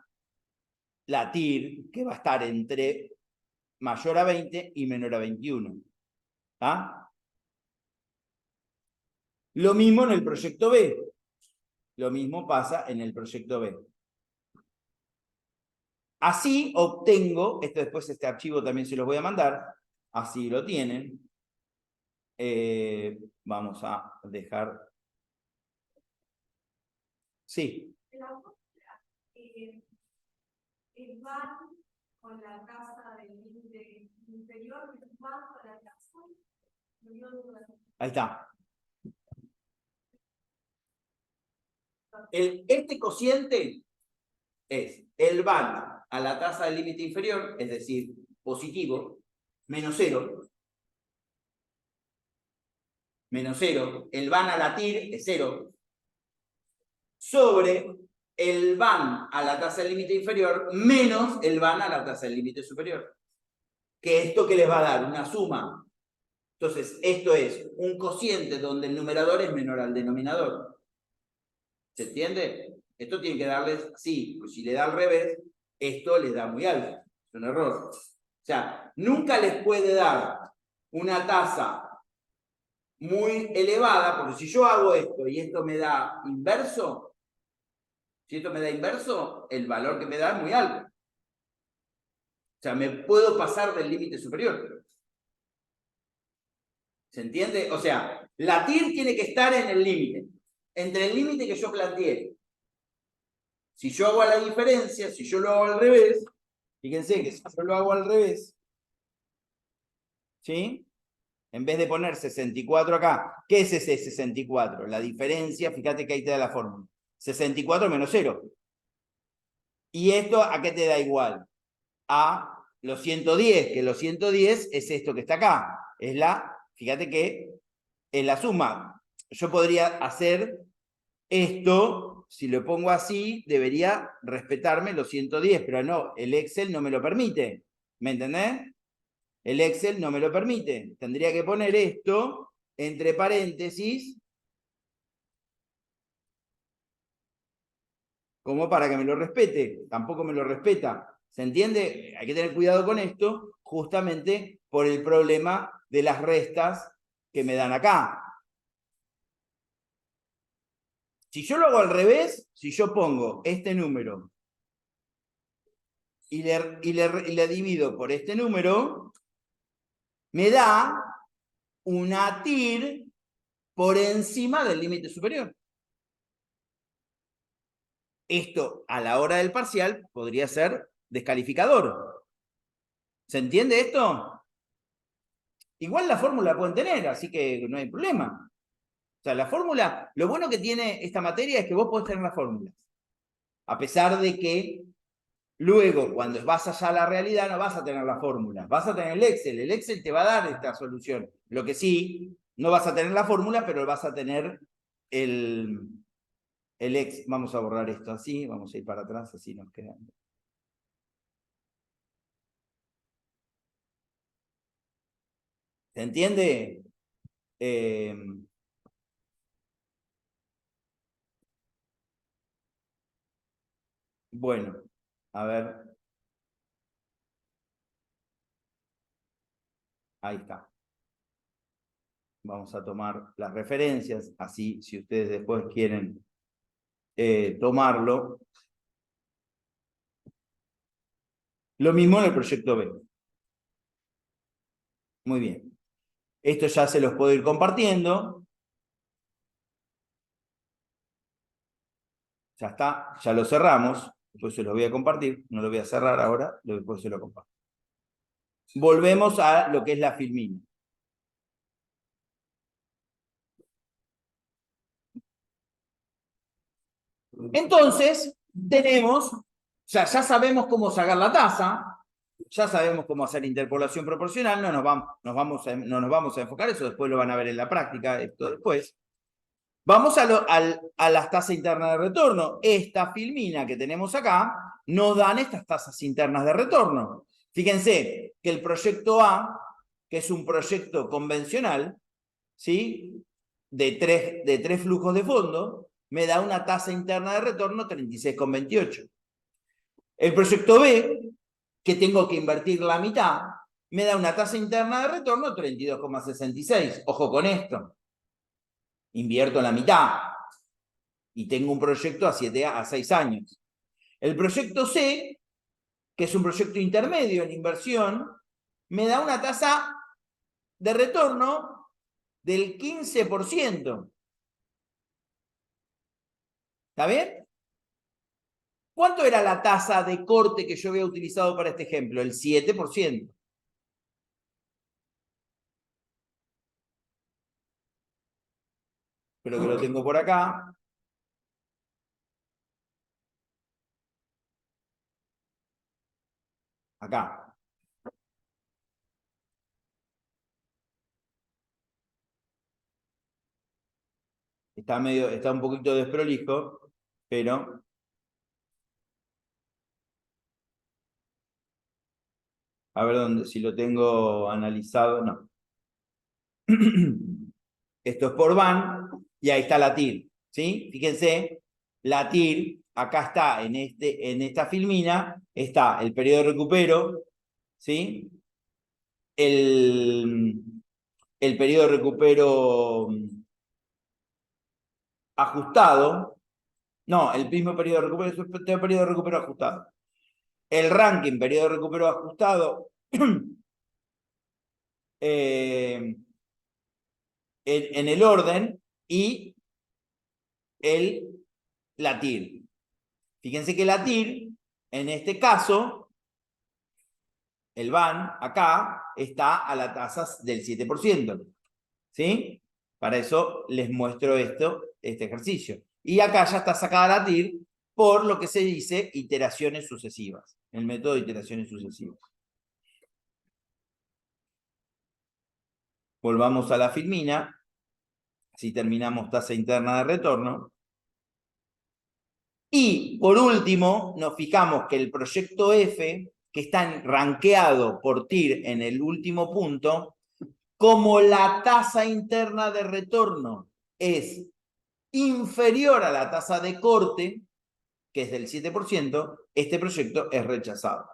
TIR, que va a estar entre mayor a 20 y menor a 21. ¿Ah? Lo mismo en el proyecto B. Lo mismo pasa en el proyecto B. Así obtengo, después este archivo también se los voy a mandar, así lo tienen. Vamos a dejar... Sí. El VAR con la tasa del límite inferior, el VAR con la tasa. Ahí está. Este cociente es el van a la tasa del límite inferior, es decir, positivo, menos 0. Menos 0. El van a la TIR es 0. Sobre el van a la tasa del límite inferior menos el van a la tasa del límite superior. Que esto que les va a dar una suma. Entonces, esto es un cociente donde el numerador es menor al denominador. ¿Se entiende? Esto tiene que darles así, pues si le da al revés, esto les da muy alto. Es un error. O sea, nunca les puede dar una tasa muy elevada, porque si yo hago esto y esto me da inverso, si esto me da inverso, el valor que me da es muy alto. O sea, me puedo pasar del límite superior. ¿Se entiende? O sea, la TIR tiene que estar en el límite, entre el límite que yo planteé. Si yo hago la diferencia, si yo lo hago al revés, fíjense que si yo lo hago al revés, ¿sí? En vez de poner 64 acá, ¿qué es ese 64? La diferencia, fíjate que ahí te da la fórmula. 64 menos 0. ¿Y esto a qué te da igual? A los 110, que los 110 es esto que está acá. Es fíjate que es la suma. Yo podría hacer esto, si lo pongo así, debería respetarme los 110, pero no, el Excel no me lo permite. ¿Me entendés? El Excel no me lo permite. Tendría que poner esto entre paréntesis como para que me lo respete. Tampoco me lo respeta. ¿Se entiende? Hay que tener cuidado con esto, justamente por el problema de las restas que me dan acá. Si yo lo hago al revés, si yo pongo este número y le divido por este número, me da una TIR por encima del límite superior. Esto, a la hora del parcial, podría ser descalificador. ¿Se entiende esto? Igual la fórmula la pueden tener, así que no hay problema. O sea, la fórmula, lo bueno que tiene esta materia es que vos podés tener las fórmulas. A pesar de que luego, cuando vas allá a la realidad, no vas a tener la fórmula. Vas a tener el Excel. El Excel te va a dar esta solución. Lo que sí, no vas a tener la fórmula, pero vas a tener el Excel. Vamos a borrar esto así, vamos a ir para atrás, así nos queda. ¿Se entiende? Bueno, a ver. Ahí está. Vamos a tomar las referencias, así si ustedes después quieren tomarlo. Lo mismo en el proyecto B. Muy bien. Esto ya se los puedo ir compartiendo. Ya está, ya lo cerramos. Después se lo voy a compartir, no lo voy a cerrar ahora, después se lo comparto. Volvemos a lo que es la filmina. Entonces, tenemos, o sea, ya sabemos cómo sacar la tasa, ya sabemos cómo hacer interpolación proporcional, no nos vamos a enfocar, eso después lo van a ver en la práctica, esto después. Vamos a las tasas internas de retorno. Esta filmina que tenemos acá nos dan estas tasas internas de retorno. Fíjense que el proyecto A, que es un proyecto convencional, ¿sí? de tres flujos de fondo, me da una tasa interna de retorno 36,28. El proyecto B, que tengo que invertir la mitad, me da una tasa interna de retorno 32,66. Ojo con esto. Invierto la mitad y tengo un proyecto a 6 años. El proyecto C, que es un proyecto intermedio en inversión, me da una tasa de retorno del 15%. ¿Está bien? ¿Cuánto era la tasa de corte que yo había utilizado para este ejemplo? El 7%. Creo que lo tengo por acá. Acá. Está un poquito desprolijo, pero a ver dónde, si lo tengo analizado, no. Esto es por van y ahí está la TIR, ¿sí? Fíjense, la TIR, acá está, en esta filmina, está el periodo de recupero, ¿sí? El periodo de recupero ajustado, no, el mismo periodo de recupero, es el periodo de recupero ajustado. El ranking, periodo de recupero ajustado, en el orden y la TIR. Fíjense que la TIR, en este caso, el van acá está a la tasa del 7%. ¿Sí? Para eso les muestro este ejercicio. Y acá ya está sacada la TIR por lo que se dice iteraciones sucesivas. El método de iteraciones sucesivas. Volvamos a la filmina. Si terminamos tasa interna de retorno. Y por último, nos fijamos que el proyecto F, que está rankeado por TIR en el último punto, como la tasa interna de retorno es inferior a la tasa de corte, que es del 7%, este proyecto es rechazado.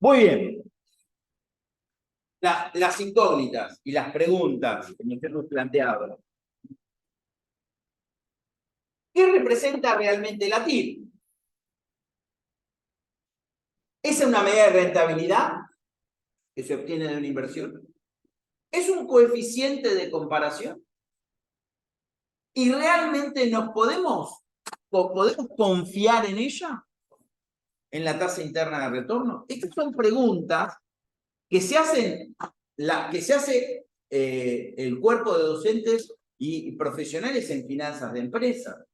Muy bien. Las incógnitas y las preguntas que nos hemos planteado. ¿Qué representa realmente la TIR? ¿Es una medida de rentabilidad que se obtiene de una inversión? ¿Es un coeficiente de comparación? ¿Y realmente podemos confiar en ella? ¿En la tasa interna de retorno? Estas son preguntas que se hacen, el cuerpo de docentes y profesionales en finanzas de empresas.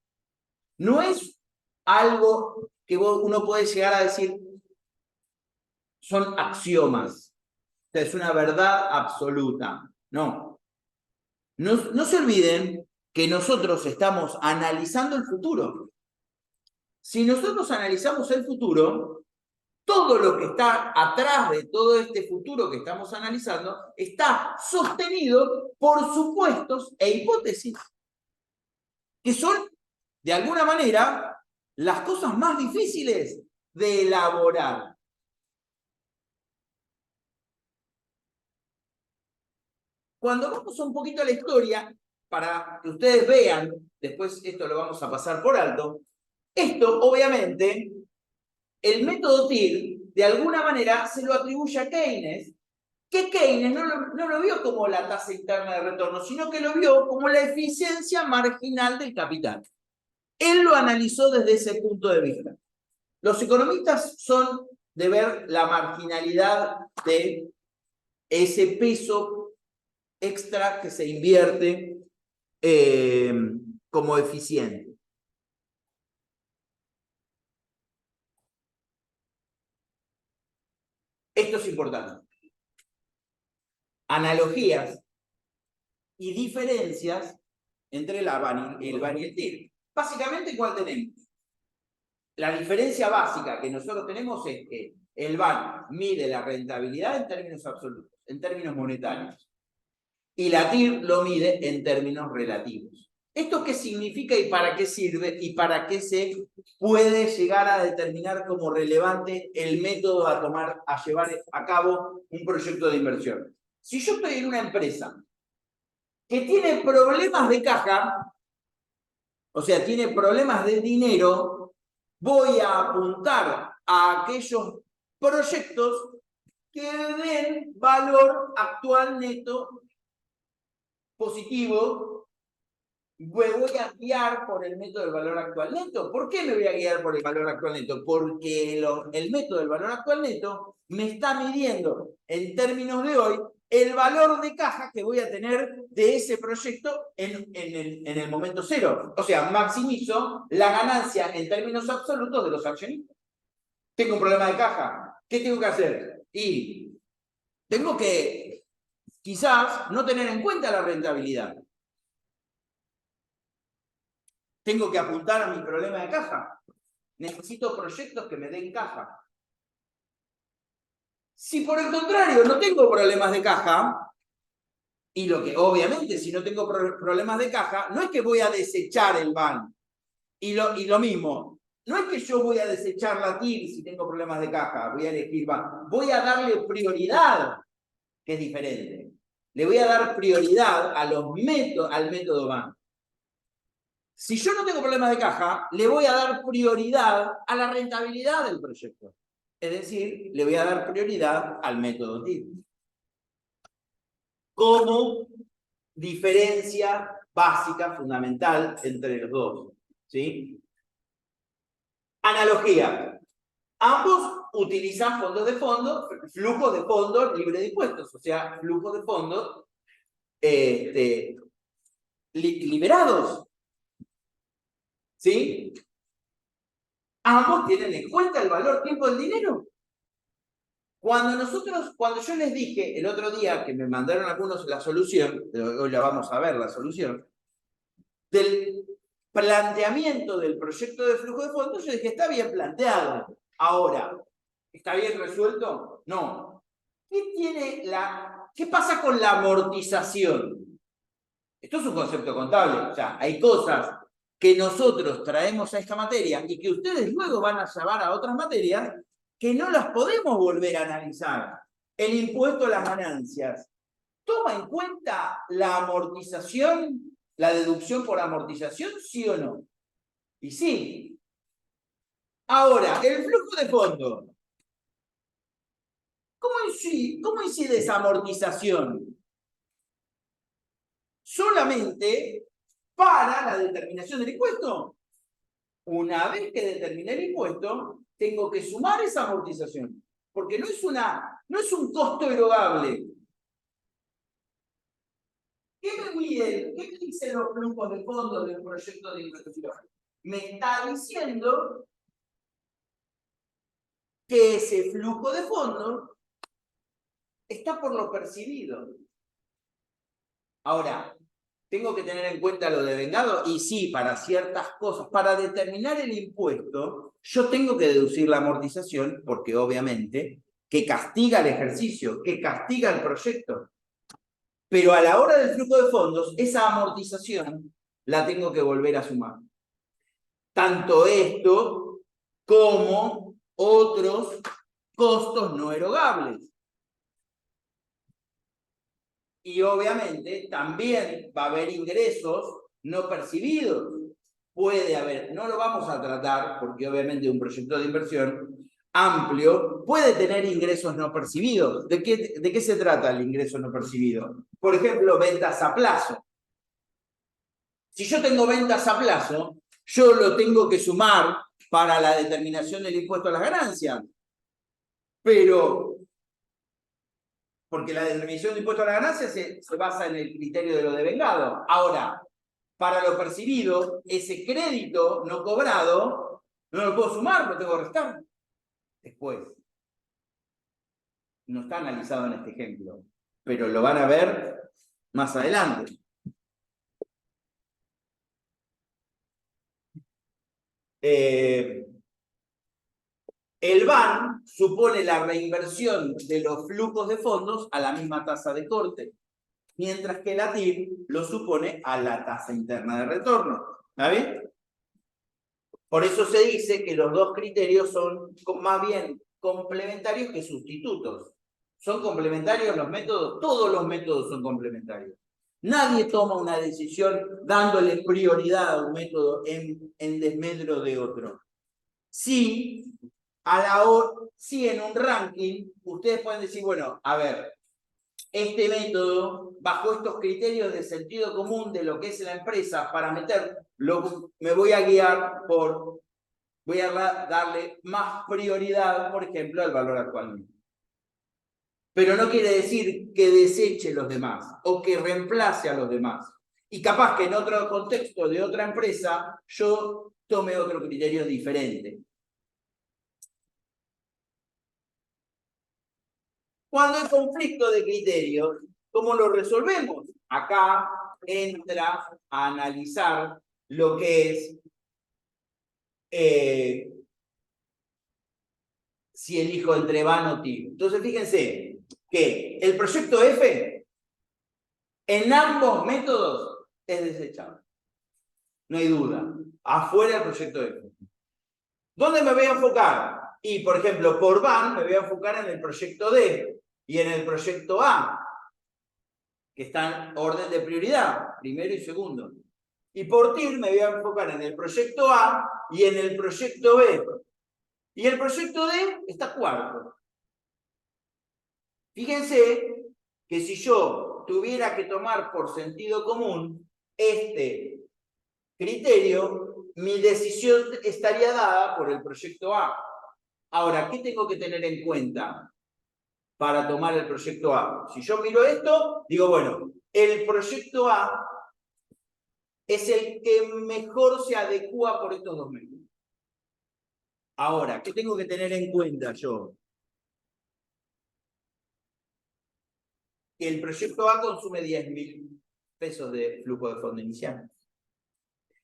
No es algo que uno puede llegar a decir, son axiomas, o sea, es una verdad absoluta. No. No se olviden que nosotros estamos analizando el futuro. Si nosotros analizamos el futuro, todo lo que está atrás de todo este futuro que estamos analizando está sostenido por supuestos e hipótesis, que son, de alguna manera, las cosas más difíciles de elaborar. Cuando vamos un poquito a la historia, para que ustedes vean, después esto lo vamos a pasar por alto, esto obviamente, el método TIR, de alguna manera se lo atribuye a Keynes, que Keynes no lo vio como la tasa interna de retorno, sino que lo vio como la eficiencia marginal del capital. Él lo analizó desde ese punto de vista. Los economistas son de ver la marginalidad de ese peso extra que se invierte como eficiente. Esto es importante. Analogías y diferencias entre el VAN y el TIR. Básicamente, ¿cuál tenemos? La diferencia básica que nosotros tenemos es que el VAN mide la rentabilidad en términos absolutos, en términos monetarios, y la TIR lo mide en términos relativos. ¿Esto qué significa y para qué sirve y para qué se puede llegar a determinar como relevante el método a llevar a cabo un proyecto de inversión? Si yo estoy en una empresa que tiene problemas de caja, o sea, tiene problemas de dinero, voy a apuntar a aquellos proyectos que den valor actual neto positivo. Me voy a guiar por el método del valor actual neto. ¿Por qué me voy a guiar por el valor actual neto? Porque el método del valor actual neto me está midiendo en términos de hoy el valor de caja que voy a tener de ese proyecto en el momento cero. O sea, maximizo la ganancia en términos absolutos de los accionistas. Tengo un problema de caja. ¿Qué tengo que hacer? Y tengo que quizás no tener en cuenta la rentabilidad. Tengo que apuntar a mi problema de caja. Necesito proyectos que me den caja. Si por el contrario no tengo problemas de caja, y lo que obviamente si no tengo problemas de caja, no es que voy a desechar el VAN. Y lo mismo, no es que yo voy a desechar la TIR si tengo problemas de caja, voy a elegir VAN. Voy a darle prioridad, que es diferente. Le voy a dar prioridad a al método VAN. Si yo no tengo problemas de caja, le voy a dar prioridad a la rentabilidad del proyecto. Es decir, le voy a dar prioridad al método TIR. Como diferencia básica, fundamental entre los dos. ¿Sí? Analogía. Ambos utilizan flujos de fondos libres de impuestos, o sea, flujos de fondos liberados. ¿Sí? Ambos tienen en cuenta el valor tiempo del dinero. Cuando yo les dije el otro día que me mandaron algunos la solución, hoy la vamos a ver la solución, del planteamiento del proyecto de flujo de fondos, yo dije, está bien planteado. Ahora, ¿está bien resuelto? No. ¿Qué pasa con la amortización? Esto es un concepto contable, o sea, hay cosas que nosotros traemos a esta materia y que ustedes luego van a llevar a otras materias que no las podemos volver a analizar. El impuesto a las ganancias. ¿Toma en cuenta la amortización, la deducción por amortización, sí o no? Y sí. Ahora, el flujo de fondos. ¿Cómo incide esa amortización? Solamente para la determinación del impuesto. Una vez que determiné el impuesto, tengo que sumar esa amortización, porque no es un costo erogable. ¿Qué me dicen los flujos de fondos del proyecto de inversión? Me está diciendo que ese flujo de fondos está por lo percibido. Ahora, ¿tengo que tener en cuenta lo devengado? Y sí, para ciertas cosas. Para determinar el impuesto, yo tengo que deducir la amortización, porque obviamente, que castiga el ejercicio, que castiga el proyecto. Pero a la hora del flujo de fondos, esa amortización la tengo que volver a sumar. Tanto esto como otros costos no erogables. Y obviamente también va a haber ingresos no percibidos. Puede haber, no lo vamos a tratar porque obviamente un proyecto de inversión amplio, puede tener ingresos no percibidos. ¿De qué se trata el ingreso no percibido? Por ejemplo, ventas a plazo. Si yo tengo ventas a plazo, yo lo tengo que sumar para la determinación del impuesto a las ganancias. Pero, porque la determinación del impuesto a las ganancias se basa en el criterio de lo devengado. Ahora, para lo percibido, ese crédito no cobrado, no lo puedo sumar, lo tengo que restar. Después. No está analizado en este ejemplo, pero lo van a ver más adelante. El BAN supone la reinversión de los flujos de fondos a la misma tasa de corte, mientras que la TIR lo supone a la tasa interna de retorno. ¿Está bien? Por eso se dice que los dos criterios son más bien complementarios que sustitutos. ¿Son complementarios los métodos? Todos los métodos son complementarios. Nadie toma una decisión dándole prioridad a un método en desmedro de otro. Sí, sí, en un ranking, ustedes pueden decir, bueno, a ver, este método, bajo estos criterios de sentido común de lo que es la empresa, para me voy a guiar por, voy a darle más prioridad, por ejemplo, al valor actual. Pero no quiere decir que deseche los demás o que reemplace a los demás. Y capaz que en otro contexto de otra empresa yo tome otro criterio diferente. Cuando hay conflicto de criterios, ¿cómo lo resolvemos? Acá entra a analizar lo que es si elijo entre van o TIR. Entonces, fíjense que el proyecto F en ambos métodos es desechable. No hay duda. Afuera el proyecto F. ¿Dónde me voy a enfocar? Y, por ejemplo, por van me voy a enfocar en el proyecto D y en el proyecto A, que está en orden de prioridad, primero y segundo. Y por TIR me voy a enfocar en el proyecto A y en el proyecto B. Y el proyecto D está cuarto. Fíjense que si yo tuviera que tomar por sentido común este criterio, mi decisión estaría dada por el proyecto A. Ahora, ¿qué tengo que tener en cuenta para tomar el proyecto A? Si yo miro esto, digo, bueno, el proyecto A es el que mejor se adecua por estos dos métodos. Ahora, ¿qué tengo que tener en cuenta yo? Que el proyecto A consume 10.000 pesos de flujo de fondo inicial.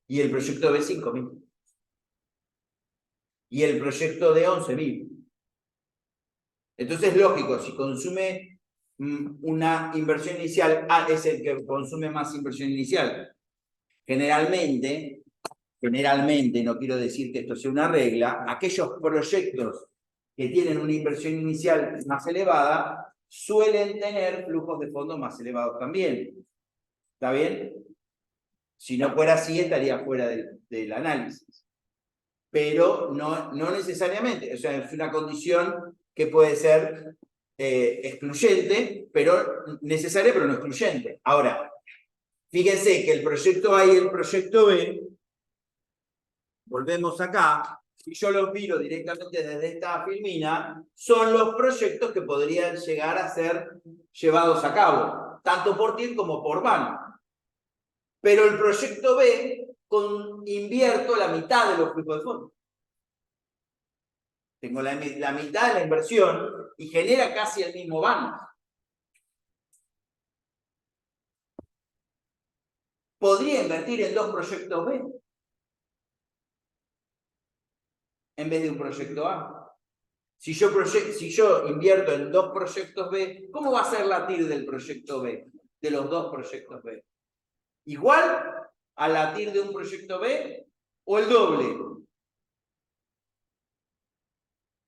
Y el proyecto B 5.000. Y el proyecto D 11.000. Entonces, lógico, si consume una inversión inicial, A es el que consume más inversión inicial. Generalmente, no quiero decir que esto sea una regla, aquellos proyectos que tienen una inversión inicial más elevada suelen tener flujos de fondos más elevados también. ¿Está bien? Si no fuera así, estaría fuera del análisis. Pero no necesariamente. O sea, es una condición que puede ser excluyente, pero necesaria, pero no excluyente. Ahora, fíjense que el proyecto A y el proyecto B, volvemos acá, si yo los miro directamente desde esta filmina, son los proyectos que podrían llegar a ser llevados a cabo, tanto por TIR como por BAN. Pero el proyecto B, invierto la mitad de los flujos de fondos. Tengo la mitad de la inversión y genera casi el mismo BAN. Podría invertir en dos proyectos B en vez de un proyecto A. Si yo invierto en dos proyectos B, ¿cómo va a ser la TIR del proyecto B? De los dos proyectos B. ¿Igual a la TIR de un proyecto B o el doble?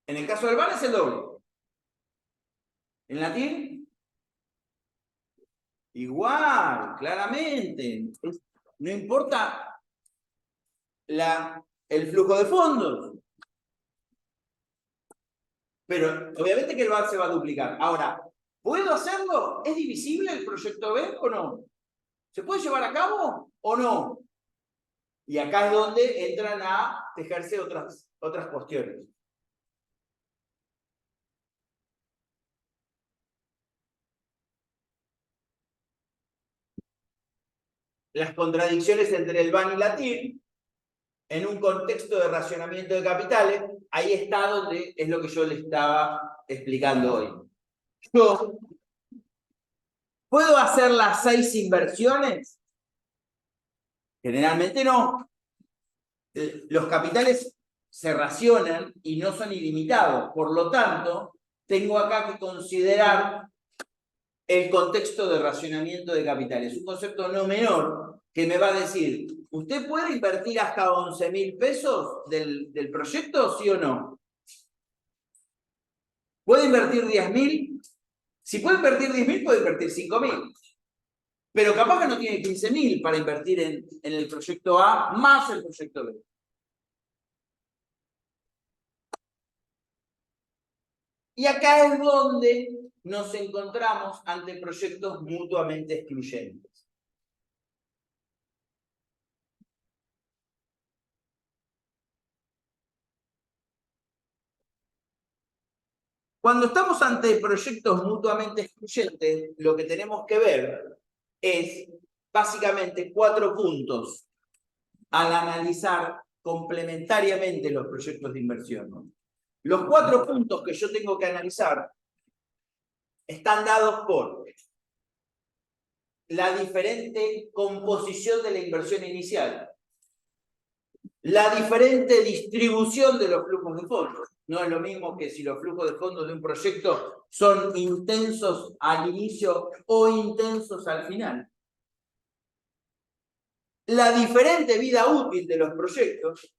En el caso del BAN es el doble. ¿En la TIR? Igual, claramente. No importa el flujo de fondos. Pero obviamente que el VAR se va a duplicar. Ahora, ¿puedo hacerlo? ¿Es divisible el proyecto B o no? ¿Se puede llevar a cabo o no? Y acá es donde entran a tejerse otras cuestiones. Las contradicciones entre el VAN y la TIR, en un contexto de racionamiento de capitales, ahí está donde es lo que yo le estaba explicando hoy. Yo ¿puedo hacer las 6 inversiones? Generalmente no. Los capitales se racionan y no son ilimitados. Por lo tanto, tengo acá que considerar el contexto de racionamiento de capitales. Un concepto no menor que me va a decir, ¿usted puede invertir hasta 11.000 pesos del proyecto, sí o no? ¿Puede invertir 10.000? Si puede invertir 10.000, puede invertir 5.000. Pero capaz que no tiene 15.000 para invertir en el proyecto A más el proyecto B. Y acá es donde nos encontramos ante proyectos mutuamente excluyentes. Cuando estamos ante proyectos mutuamente excluyentes, lo que tenemos que ver es básicamente 4 puntos al analizar complementariamente los proyectos de inversión. Los 4 puntos que yo tengo que analizar están dados por la diferente composición de la inversión inicial, la diferente distribución de los flujos de fondos. No es lo mismo que si los flujos de fondos de un proyecto son intensos al inicio o intensos al final. La diferente vida útil de los proyectos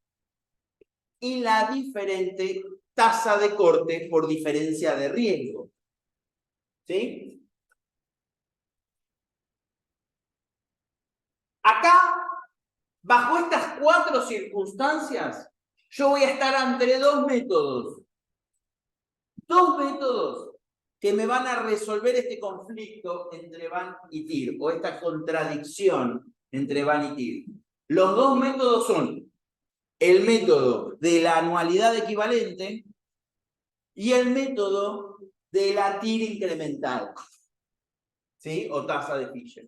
y la diferente tasa de corte por diferencia de riesgo. ¿Sí? Acá, bajo estas 4 circunstancias, yo voy a estar ante 2 métodos. 2 métodos que me van a resolver este conflicto entre VAN y TIR, o esta contradicción entre VAN y TIR. Los 2 métodos son el método de la anualidad equivalente y el método de la TIR incremental, ¿sí? O tasa de Fisher.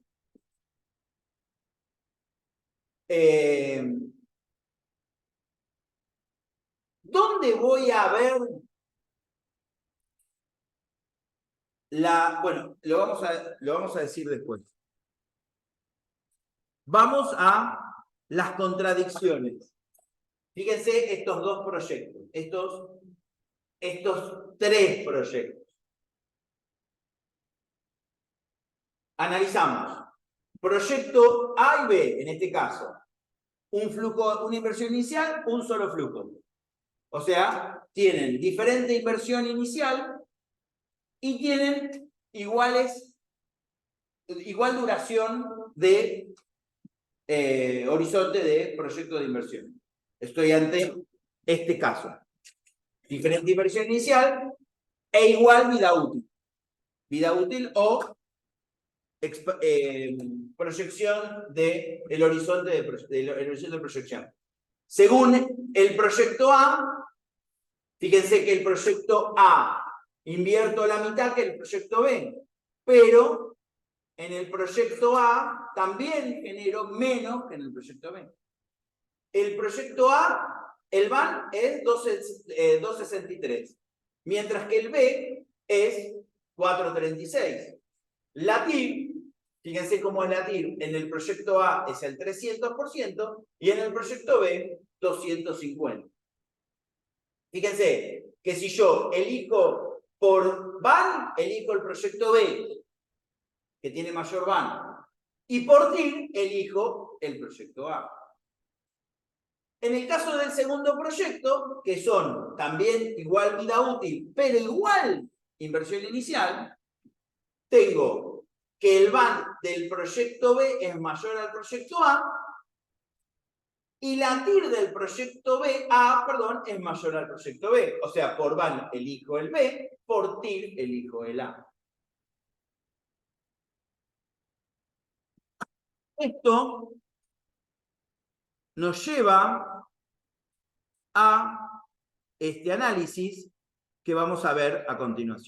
¿Dónde voy a ver bueno, lo vamos a decir después. Vamos a las contradicciones. Fíjense estos 2 proyectos, estos 3 proyectos. Analizamos. Proyecto A y B, en este caso. Un flujo, una inversión inicial, un solo flujo. O sea, tienen diferente inversión inicial y tienen igual duración de horizonte de proyecto de inversión. Estoy ante este caso. Diferente inversión inicial e igual vida útil. Vida útil o proyección del horizonte de proyección. Según el proyecto A, fíjense que el proyecto A invierto la mitad que el proyecto B, pero en el proyecto A también genero menos que en el proyecto B. El proyecto A, el VAN es 2.63, mientras que el B es 4.36. La TIR, fíjense cómo es la TIR, en el proyecto A es el 300% y en el proyecto B 250. Fíjense que si yo elijo por VAN, elijo el proyecto B, que tiene mayor VAN, y por TIR elijo el proyecto A. En el caso del segundo proyecto, que son también igual vida útil, pero igual inversión inicial, tengo que el VAN del proyecto B es mayor al proyecto A Y la TIR del proyecto B, A, perdón, es mayor al proyecto B. O sea, por VAN elijo el B, por TIR elijo el A. Esto nos lleva a este análisis que vamos a ver a continuación.